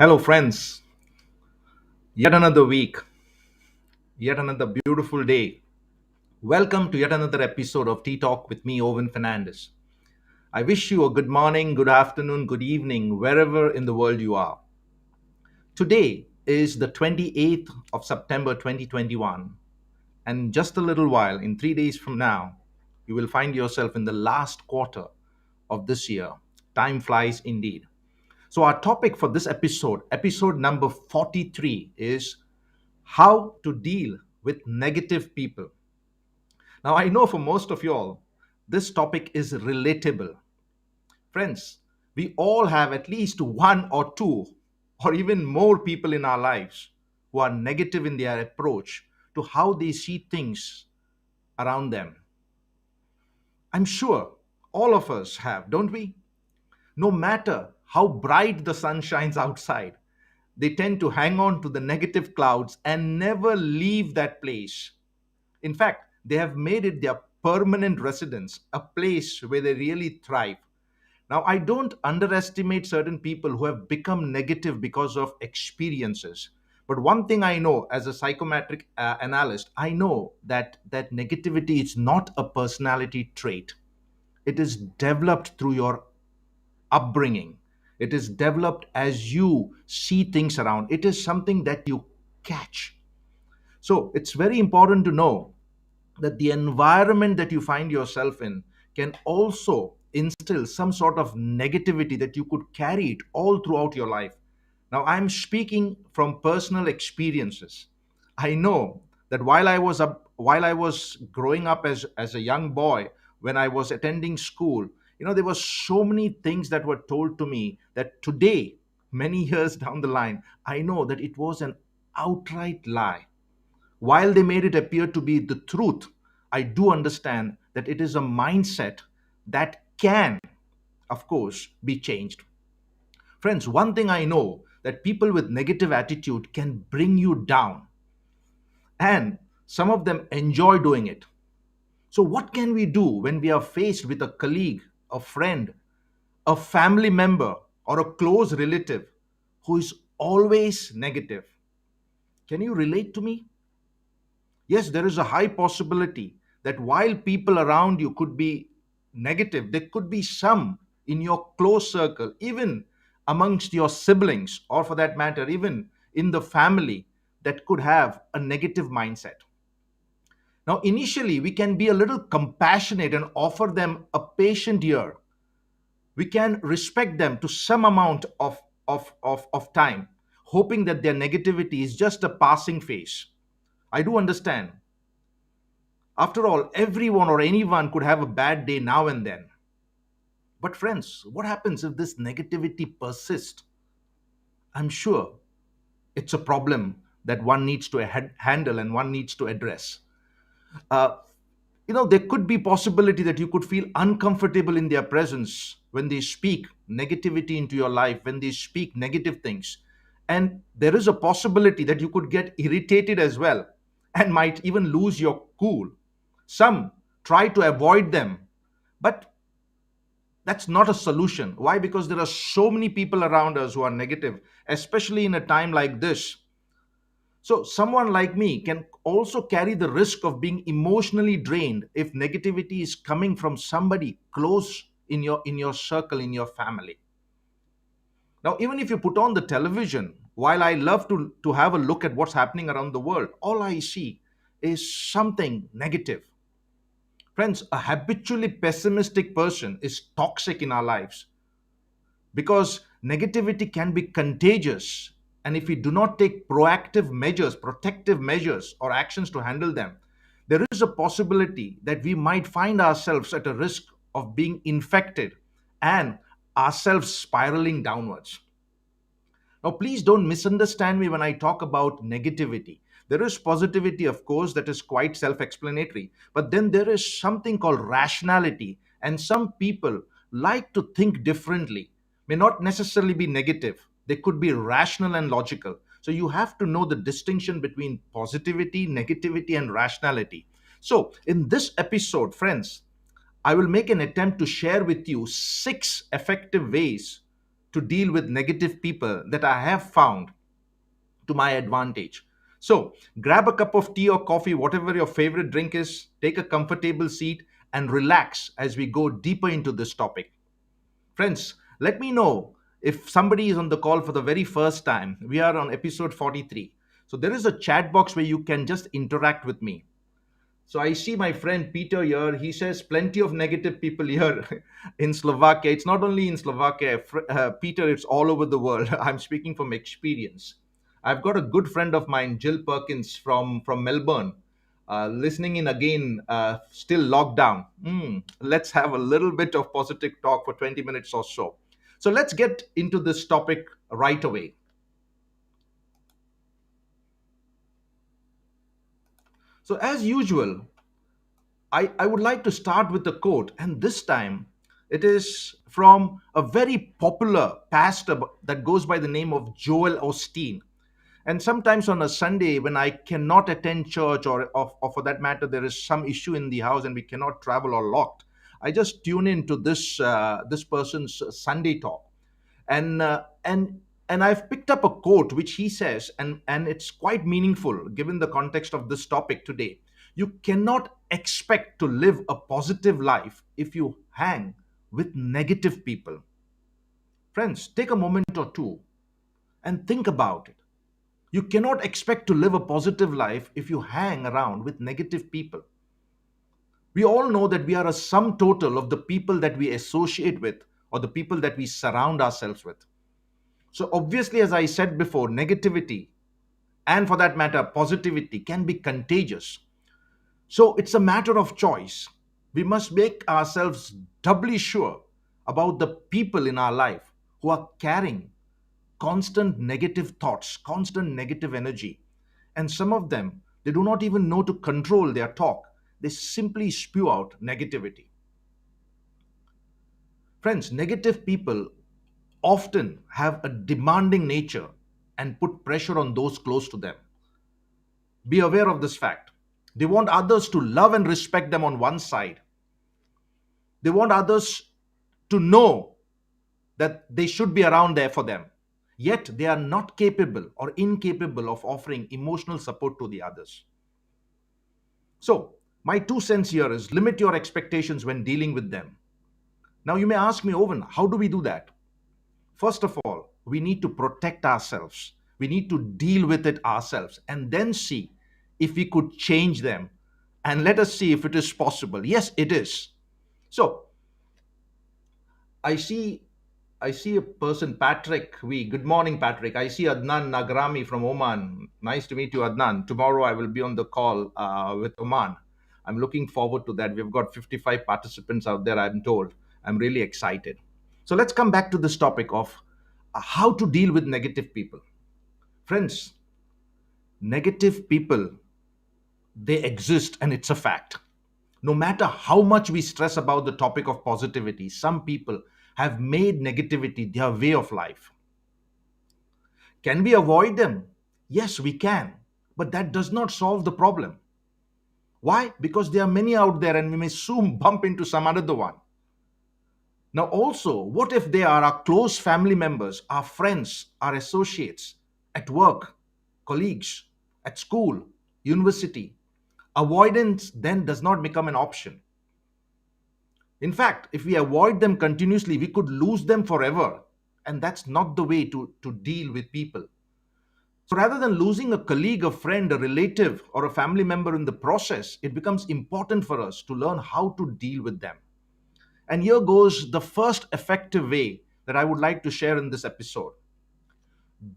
Hello, friends. Yet another week, yet another beautiful day. Welcome to yet another episode of Tea Talk with me, Owen Fernandez. I wish you a good morning, good afternoon, good evening, wherever in the world you are. Today is the 28th of September 2021, and just a little while, in 3 days from now, you will find yourself in the last quarter of this year. Time flies indeed. So, our topic for this episode, episode number 43, is how to deal with negative people. Now, I know for most of y'all, this topic is relatable. Friends, we all have at least one or two or even more people in our lives who are negative in their approach to how they see things around them. I'm sure all of us have, don't we? No matter how bright the sun shines outside, they tend to hang on to the negative clouds and never leave that place. In fact, they have made it their permanent residence, a place where they really thrive. Now, I don't underestimate certain people who have become negative because of experiences. But one thing I know as a psychometric analyst, I know that negativity is not a personality trait. It is developed through your upbringing. It is developed as you see things around. It is something that you catch. So it's very important to know that the environment that you find yourself in can also instill some sort of negativity that you could carry it all throughout your life. Now, I'm speaking from personal experiences. I know that while I was growing up as a young boy, when I was attending school, there were so many things that were told to me that today, many years down the line, I know that it was an outright lie. While they made it appear to be the truth, I do understand that it is a mindset that can, of course, be changed. Friends, one thing I know that people with negative attitude can bring you down, and some of them enjoy doing it. So, what can we do when we are faced with a colleague, a friend, a family member, or a close relative who is always negative? Can you relate to me? Yes, there is a high possibility that while people around you could be negative, there could be some in your close circle, even amongst your siblings, or for that matter, even in the family, that could have a negative mindset. Now, initially, we can be a little compassionate and offer them a patient ear. We can respect them to some amount of time, hoping that their negativity is just a passing phase. I do understand. After all, everyone or anyone could have a bad day now and then. But, friends, what happens if this negativity persists? I'm sure it's a problem that one needs to handle and one needs to address. Uh, there could be possibility that you could feel uncomfortable in their presence when they speak negativity into your life, when they speak negative things. And there is a possibility that you could get irritated as well and might even lose your cool. Some try to avoid them, but that's not a solution. Why? Because there are so many people around us who are negative, especially in a time like this. So, someone like me can also carry the risk of being emotionally drained if negativity is coming from somebody close in your circle, in your family. Now, even if you put on the television, while I love to have a look at what's happening around the world, all I see is something negative. Friends, a habitually pessimistic person is toxic in our lives because negativity can be contagious. And if we do not take proactive measures, protective measures, or actions to handle them, there is a possibility that we might find ourselves at a risk of being infected and ourselves spiraling downwards. Now, please don't misunderstand me when I talk about negativity. There is positivity, of course, that is quite self explanatory, but then there is something called rationality, and some people like to think differently, may not necessarily be negative. They could be rational and logical. So, you have to know the distinction between positivity, negativity, and rationality. So, in this episode, friends, I will make an attempt to share with you 6 effective ways to deal with negative people that I have found to my advantage. So, grab a cup of tea or coffee, whatever your favorite drink is, take a comfortable seat, and relax as we go deeper into this topic. Friends, let me know if somebody is on the call for the very first time. We are on episode 43. So, there is a chat box where you can just interact with me. So I see my friend Peter here. He says plenty of negative people here in Slovakia. It's not only in Slovakia, Peter, it's all over the world. I'm speaking from experience. I've got a good friend of mine, Jill Perkins from Melbourne, listening in again, still locked down. Let's have a little bit of positive talk for 20 minutes or so. So let's get into this topic right away. So, as usual, I would like to start with a quote, and this time it is from a very popular pastor that goes by the name of Joel Osteen. And sometimes on a Sunday, when I cannot attend church, or for that matter, there is some issue in the house and we cannot travel or locked, I just tune into this person's Sunday talk, and I've picked up a quote which he says, and it's quite meaningful given the context of this topic today. You cannot expect to live a positive life if you hang with negative people. Friends, take a moment or two and think about it. You cannot expect to live a positive life if you hang around with negative people. We all know that we are a sum total of the people that we associate with, or the people that we surround ourselves with. So, obviously, as I said before, negativity, and for that matter, positivity, can be contagious. So, it's a matter of choice. We must make ourselves doubly sure about the people in our life who are carrying constant negative thoughts, constant negative energy. And some of them, they do not even know to control their talk, they simply spew out negativity. Friends, negative people often have a demanding nature and put pressure on those close to them. Be aware of this fact. They want others to love and respect them on one side. They want others to know that they should be around there for them. Yet they are not capable or incapable of offering emotional support to the others. So, my 2 cents here is limit your expectations when dealing with them. Now, you may ask me, Owen, how do we do that? First of all, we need to protect ourselves. We need to deal with it ourselves and then see if we could change them. And let us see if it is possible. Yes, it is. So, I see I see a person, Patrick. Good morning, Patrick. I see Adnan Nagrami from Oman. Nice to meet you, Adnan. Tomorrow I will be on the call with Oman. I'm looking forward to that. We've got 55 participants out there, I'm told. I'm really excited. So let's come back to this topic of how to deal with negative people. Friends, negative people, they exist and it's a fact. No matter how much we stress about the topic of positivity, some people have made negativity their way of life. Can we avoid them? Yes, we can. But that does not solve the problem. Why? Because there are many out there and we may soon bump into some another one. Now, also, what if they are our close family members, our friends, our associates, at work, colleagues, at school, university? Avoidance then does not become an option. In fact, if we avoid them continuously, we could lose them forever. And that's not the way to deal with people. So rather than losing a colleague, a friend, a relative, or a family member in the process, it becomes important for us to learn how to deal with them. And here goes the first effective way that I would like to share in this episode.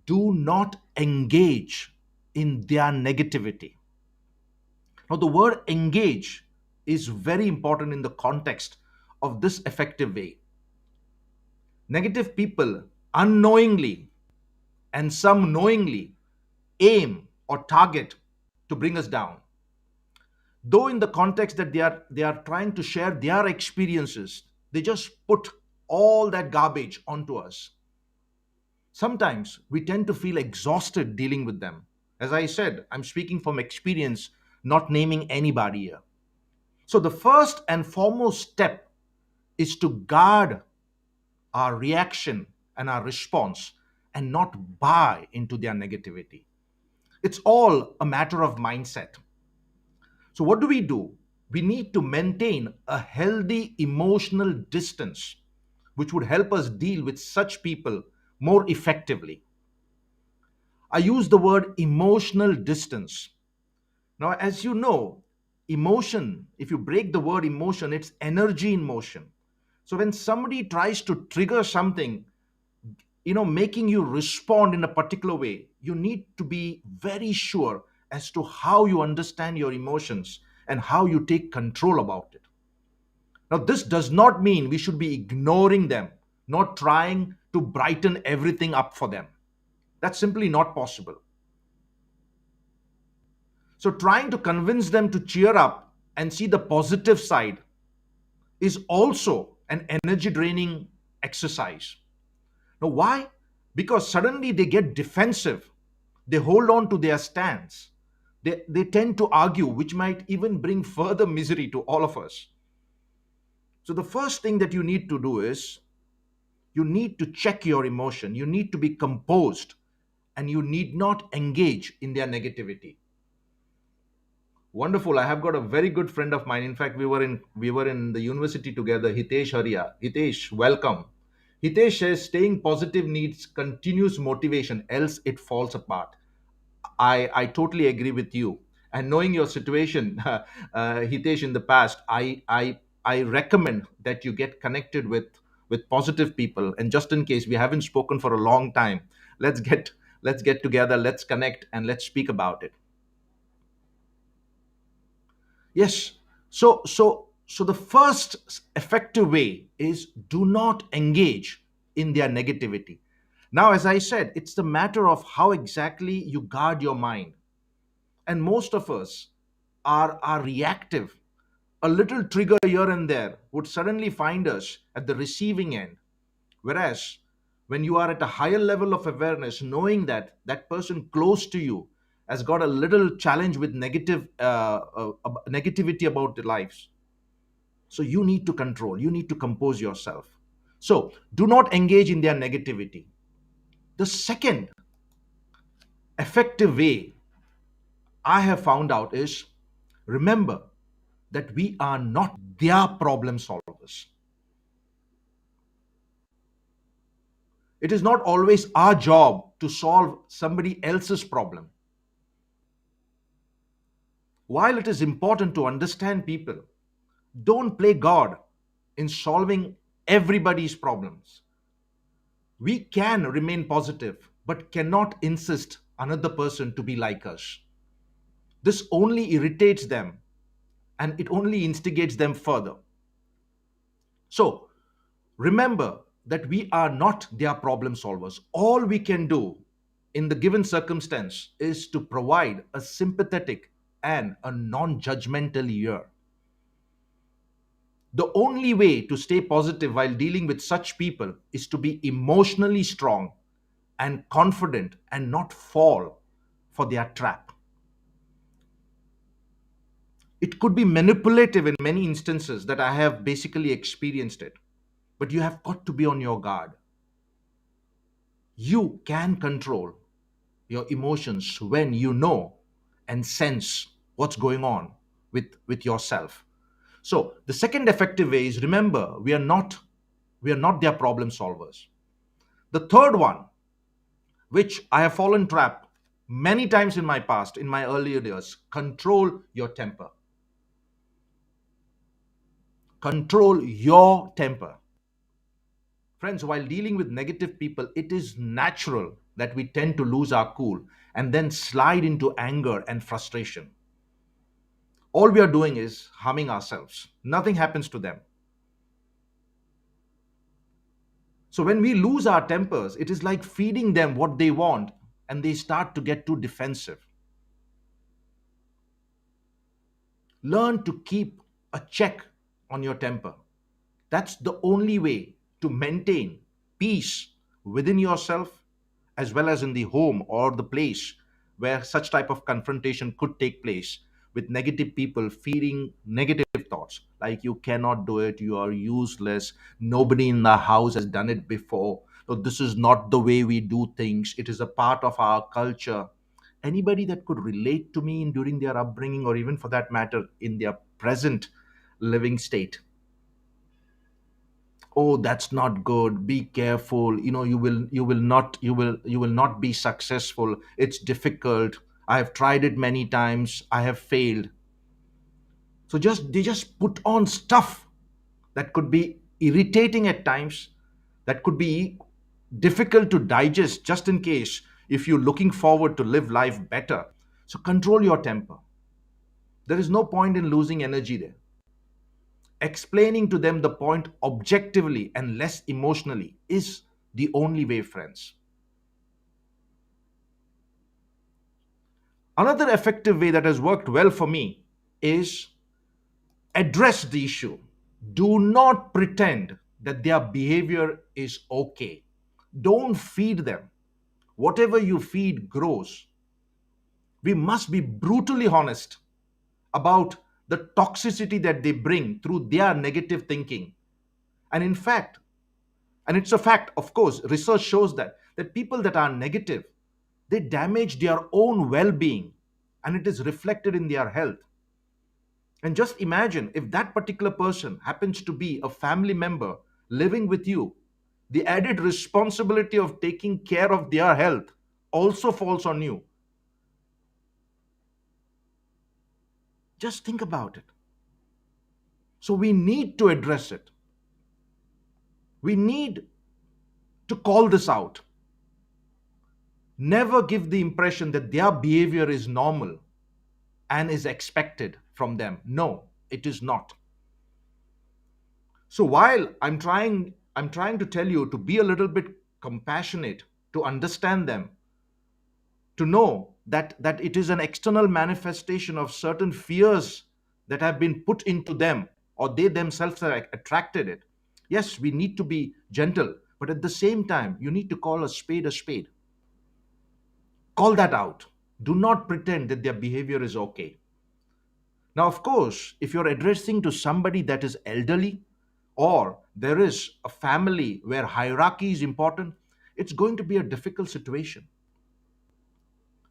Do not engage in their negativity. Now, the word engage is very important in the context of this effective way. Negative people unknowingly and some knowingly aim or target to bring us down. Though in the context that they are trying to share their experiences, they just put all that garbage onto us. Sometimes we tend to feel exhausted dealing with them. As I said, I'm speaking from experience, not naming anybody here. So the first and foremost step is to guard our reaction and our response and not buy into their negativity. It's all a matter of mindset. So, what do? We need to maintain a healthy emotional distance, which would help us deal with such people more effectively. I use the word emotional distance. Now, as you know, emotion, if you break the word emotion, it's energy in motion. So, when somebody tries to trigger something, making you respond in a particular way, you need to be very sure as to how you understand your emotions and how you take control about it. Now, this does not mean we should be ignoring them, not trying to brighten everything up for them. That's simply not possible. So, trying to convince them to cheer up and see the positive side is also an energy draining exercise. Now, why? Because suddenly they get defensive, they hold on to their stance, they tend to argue, which might even bring further misery to all of us. So, the first thing that you need to do is you need to check your emotion, you need to be composed, and you need not engage in their negativity. Wonderful. I have got a very good friend of mine. In fact, we were in the university together. Hitesh Haria. Hitesh, welcome. Hitesh says staying positive needs continuous motivation, else it falls apart. I totally agree with you. And knowing your situation, Hitesh, in the past, I recommend that you get connected with positive people. And just in case we haven't spoken for a long time, let's get let's get together, let's connect, and let's speak about it. Yes. So the first effective way is do not engage in their negativity. Now, as I said, it's the matter of how exactly you guard your mind. And most of us are reactive. A little trigger here and there would suddenly find us at the receiving end. Whereas when you are at a higher level of awareness, knowing that that person close to you has got a little challenge with negativity about their lives, so you need to control, you need to compose yourself. So do not engage in their negativity. The second effective way I have found out is remember that we are not their problem solvers. It is not always our job to solve somebody else's problem. While it is important to understand people, don't play God in solving everybody's problems. We can remain positive, but cannot insist another person to be like us. This only irritates them and it only instigates them further. So remember that we are not their problem solvers. All we can do in the given circumstance is to provide a sympathetic and a non judgmental ear. The only way to stay positive while dealing with such people is to be emotionally strong and confident and not fall for their trap. It could be manipulative in many instances that I have basically experienced it, but you have got to be on your guard. You can control your emotions when you know and sense what's going on with yourself. So the second effective way is remember we are not their problem solvers. The third one, which I have fallen trap many times in my past, in my earlier years, control your temper. Control your temper. Friends, while dealing with negative people, it is natural that we tend to lose our cool and then slide into anger and frustration. All we are doing is harming ourselves. Nothing happens to them. So when we lose our tempers, it is like feeding them what they want and they start to get too defensive. Learn to keep a check on your temper. That's the only way to maintain peace within yourself as well as in the home or the place where such type of confrontation could take place with negative people feeding negative thoughts like you cannot do it, you are useless, nobody in the house has done it before. "Oh, this is not the way we do things. It is a part of our culture." Anybody that could relate to me in during their upbringing, or even for that matter in their present living state? "Oh, that's not good. Be careful. You will not be successful. It's difficult. I have tried it many times. I have failed." So they just put on stuff that could be irritating at times, that could be difficult to digest, just in case if you're looking forward to live life better. So control your temper. There is no point in losing energy there. Explaining to them the point objectively and less emotionally is the only way, friends. Another effective way that has worked well for me is address the issue. Do not pretend that their behavior is okay. Don't feed them. Whatever you feed grows. We must be brutally honest about the toxicity that they bring through their negative thinking. And in fact, and it's a fact, of course, research shows that people that are negative, they damage their own well-being, and it is reflected in their health. And just imagine if that particular person happens to be a family member living with you, the added responsibility of taking care of their health also falls on you. Just think about it. So we need to address it. We need to call this out. Never give the impression that their behavior is normal and is expected from them. No, it is not. So while I'm trying to tell you to be a little bit compassionate, to understand them, to know that it is an external manifestation of certain fears that have been put into them, or they themselves have attracted it. Yes, we need to be gentle, but at the same time you need to call a spade a spade. Call that out. Do not pretend that their behavior is okay. Now, of course, if you're addressing to somebody that is elderly, or there is a family where hierarchy is important, it's going to be a difficult situation.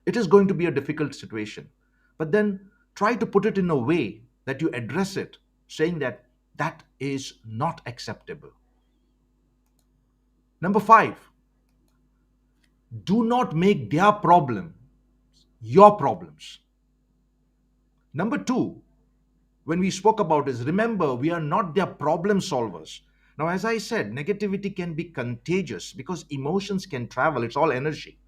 It is going to be a difficult situation. But then try to put it in a way that you address it, saying that that is not acceptable. Number five, do not make their problem your problems. Number two, when we spoke about is, remember, we are not their problem solvers. Now, as I said, negativity can be contagious because emotions can travel, it's all energy.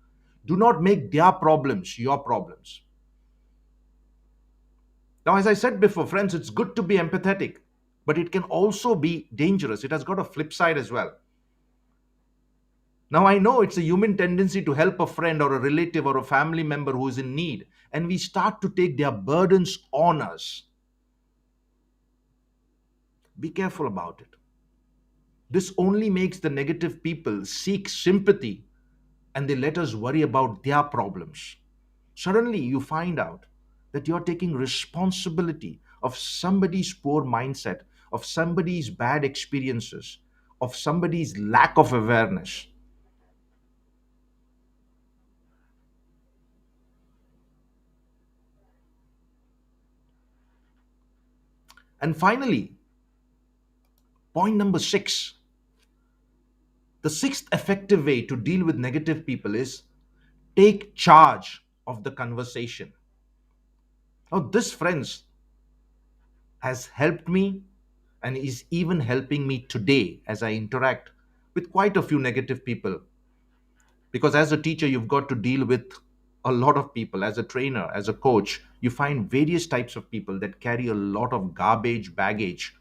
Do not make their problems your problems. Now, as I said before, friends, it's good to be empathetic, but it can also be dangerous. It has got a flip side as well. Now, I know it's a human tendency to help a friend or a relative or a family member who is in need, and we start to take their burdens on us. Be careful about it. This only makes the negative people seek sympathy, and they let us worry about their problems. Suddenly, you find out that you're taking responsibility of somebody's poor mindset, of somebody's bad experiences, of somebody's lack of awareness. And finally, point number six, the sixth effective way to deal with negative people is take charge of the conversation. Now, this, friends, has helped me and is even helping me today as I interact with quite a few negative people. Because as a teacher, you've got to deal with a lot of people. As a trainer, as a coach, you find various types of people that carry a lot of garbage, baggage.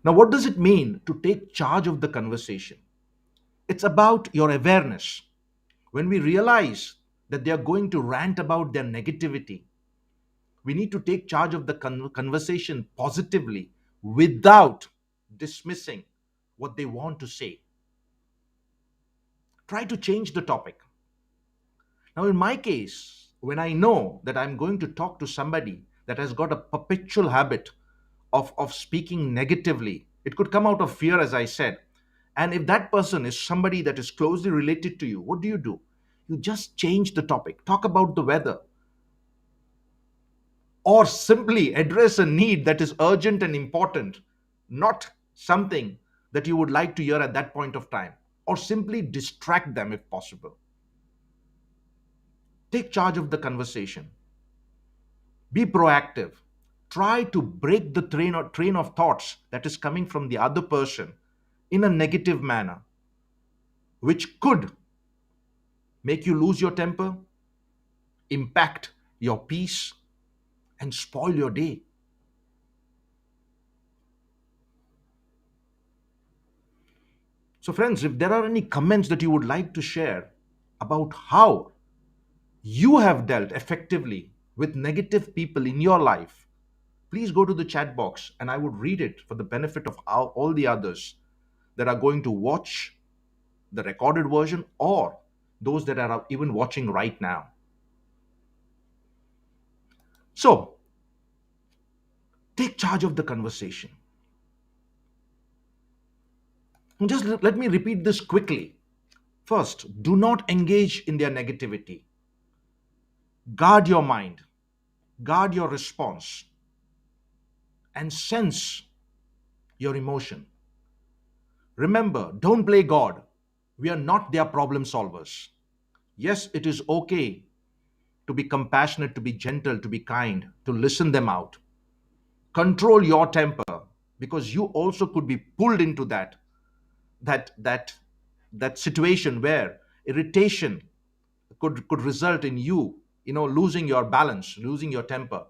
Now, what does it mean to take charge of the conversation? It's about your awareness. When we realize that they are going to rant about their negativity, we need to take charge of the conversation positively without dismissing what they want to say. Try to change the topic. Now, in my case, when I know that I'm going to talk to somebody that has got a perpetual habit of speaking negatively, It could come out of fear, as I said. And if that person is somebody that is closely related to you, what do? You just change the topic, talk about the weather, or simply address a need that is urgent and important, not something that you would like to hear at that point of time, or simply distract them if possible. Take charge of the conversation. Be proactive. Try to break the train of thoughts that is coming from the other person in a negative manner, which could make you lose your temper, impact your peace, and spoil your day. So, friends, if there are any comments that you would like to share about how you have dealt effectively with negative people in your life, please go to the chat box and I would read it for the benefit of all the others that are going to watch the recorded version or those that are even watching right now. So, take charge of the conversation. And just let me repeat this quickly. First, do not engage in their negativity. Guard your mind, guard your response, and sense your emotion. Remember, don't play God. We are not their problem solvers. Yes, it is okay to be compassionate, to be gentle, to be kind, to listen them out. Control your temper because you also could be pulled into that that that situation where irritation could result in you losing your balance, losing your temper.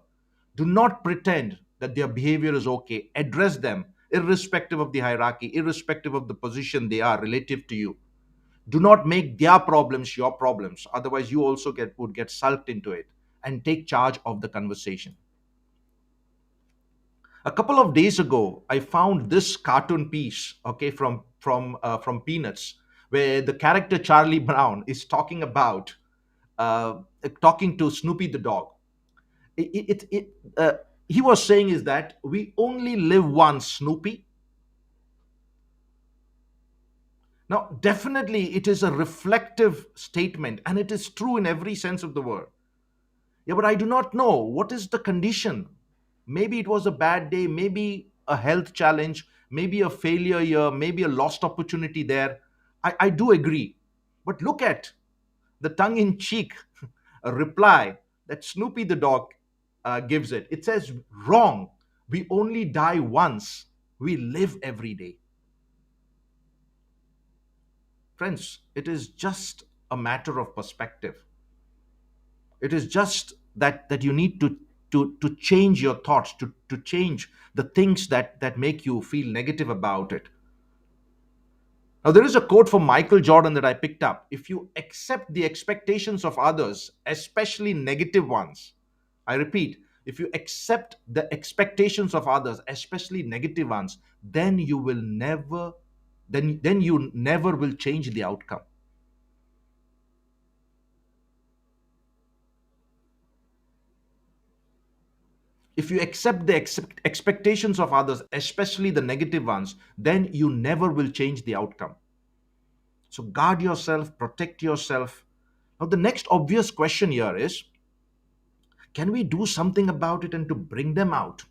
Do not pretend that their behavior is okay. Address them irrespective of the hierarchy, irrespective of the position they are relative to you. Do not make their problems your problems, otherwise you also would get sulked into it. And take charge of the conversation. A couple of days ago I found this cartoon piece, okay, from Peanuts, where the character Charlie Brown is talking about uh, talking to Snoopy the dog. He was saying is that we only live once, Snoopy. Now, definitely, it is a reflective statement, and it is true in every sense of the word. Yeah, but I do not know what is the condition. Maybe it was a bad day, maybe a health challenge, maybe a failure here, maybe a lost opportunity there. I do agree. But look at the tongue in cheek reply that Snoopy the dog gives it. It says, wrong. We only die once, we live every day. Friends, it is just a matter of perspective. It is just that you need to change your thoughts, to change the things that make you feel negative about it. Now, there is a quote from Michael Jordan that I picked up. If you accept the expectations of others, especially negative ones, I repeat, if you accept the expectations of others, especially negative ones, then you will never, then you never will change the outcome. If you accept the expectations of others, especially the negative ones, then you never will change the outcome. So guard yourself, protect yourself. Now, the next obvious question here is, can we do something about it and to bring them out?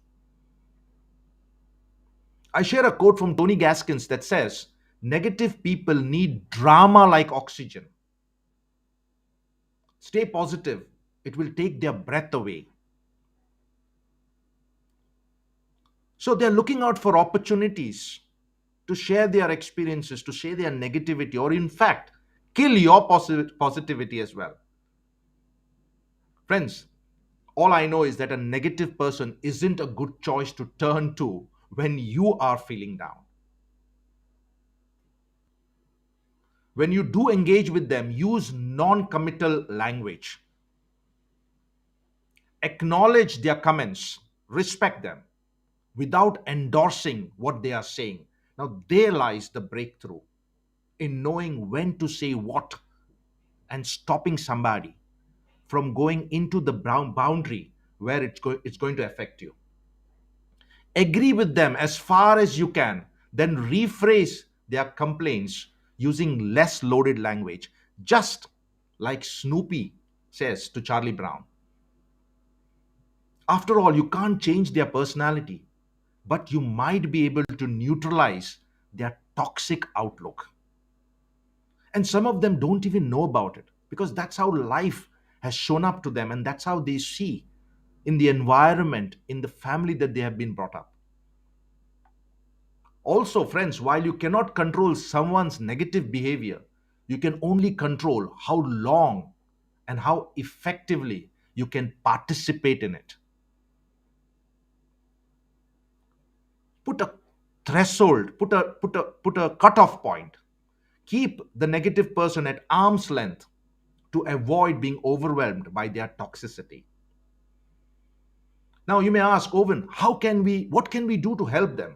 I share a quote from Tony Gaskins that says, negative people need drama like oxygen. Stay positive, it will take their breath away. So they're looking out for opportunities to share their experiences, to share their negativity, or in fact, kill your positivity as well. Friends, all I know is that a negative person isn't a good choice to turn to when you are feeling down. When you do engage with them, use non committal language. Acknowledge their comments, respect them without endorsing what they are saying. Now, there lies the breakthrough in knowing when to say what and stopping somebody from going into the boundary where it's going to affect you. Agree with them as far as you can, then rephrase their complaints using less loaded language, just like Snoopy says to Charlie Brown. After all, you can't change their personality, but you might be able to neutralize their toxic outlook. And some of them don't even know about it because that's how life has shown up to them, and that's how they see in the environment, in the family that they have been brought up. Also, friends, while you cannot control someone's negative behavior, you can only control how long and how effectively you can participate in it. Put a threshold, put a cutoff point. Keep the negative person at arm's length to avoid being overwhelmed by their toxicity. Now you may ask, Owen, what can we do to help them?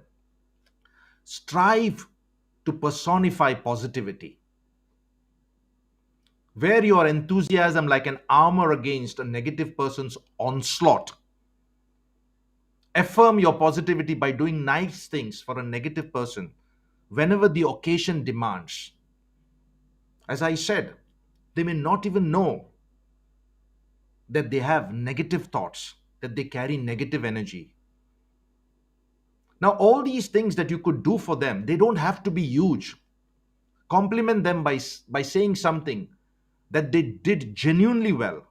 Strive to personify positivity. Wear your enthusiasm like an armor against a negative person's onslaught. Affirm your positivity by doing nice things for a negative person whenever the occasion demands. As I said, they may not even know that they have negative thoughts, that they carry negative energy. Now, all these things that you could do for them, they don't have to be huge. Compliment them by saying something that they did genuinely well.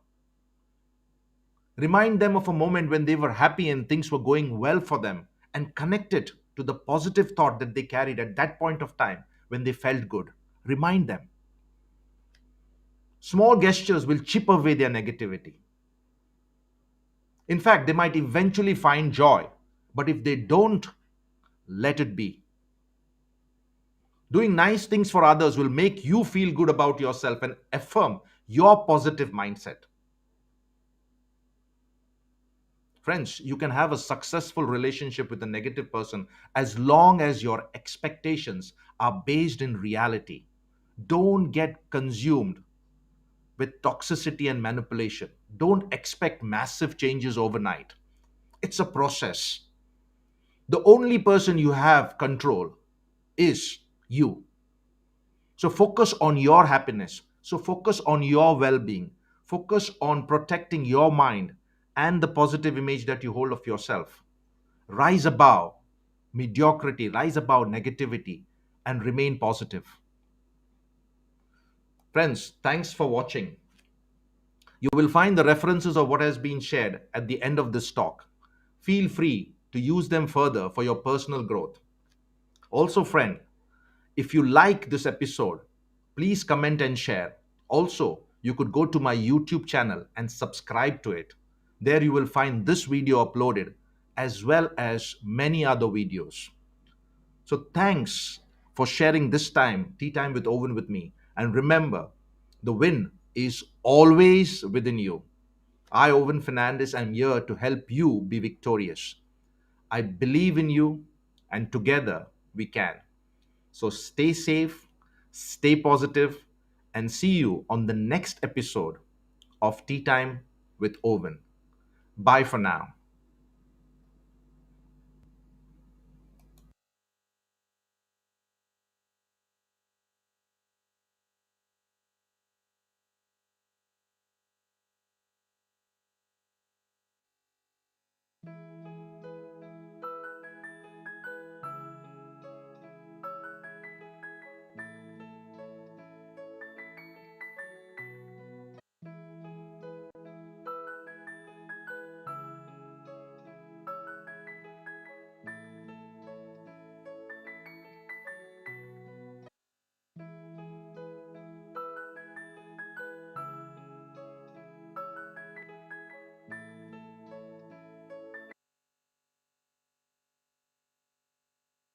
Remind them of a moment when they were happy and things were going well for them, and connect it to the positive thought that they carried at that point of time when they felt good. Remind them. Small gestures will chip away their negativity. In fact, they might eventually find joy, but if they don't, let it be. Doing nice things for others will make you feel good about yourself and affirm your positive mindset. Friends, you can have a successful relationship with a negative person as long as your expectations are based in reality. Don't get consumed with toxicity and manipulation. Don't expect massive changes overnight. It's a process. The only person you have control is you. So focus on your happiness. So focus on your well being. Focus on protecting your mind and the positive image that you hold of yourself. Rise above mediocrity, rise above negativity, and remain positive. Friends, thanks for watching. You will find the references of what has been shared at the end of this talk. Feel free to use them further for your personal growth. Also, friend, if you like this episode, please comment and share. Also, you could go to my YouTube channel and subscribe to it. There you will find this video uploaded as well as many other videos. So thanks for sharing this time, Tea Time with Owen with me. And remember, the win is always within you. I, Owen Fernandez, am here to help you be victorious. I believe in you, and together we can. So stay safe, stay positive, and see you on the next episode of Tea Time with Owen. Bye for now.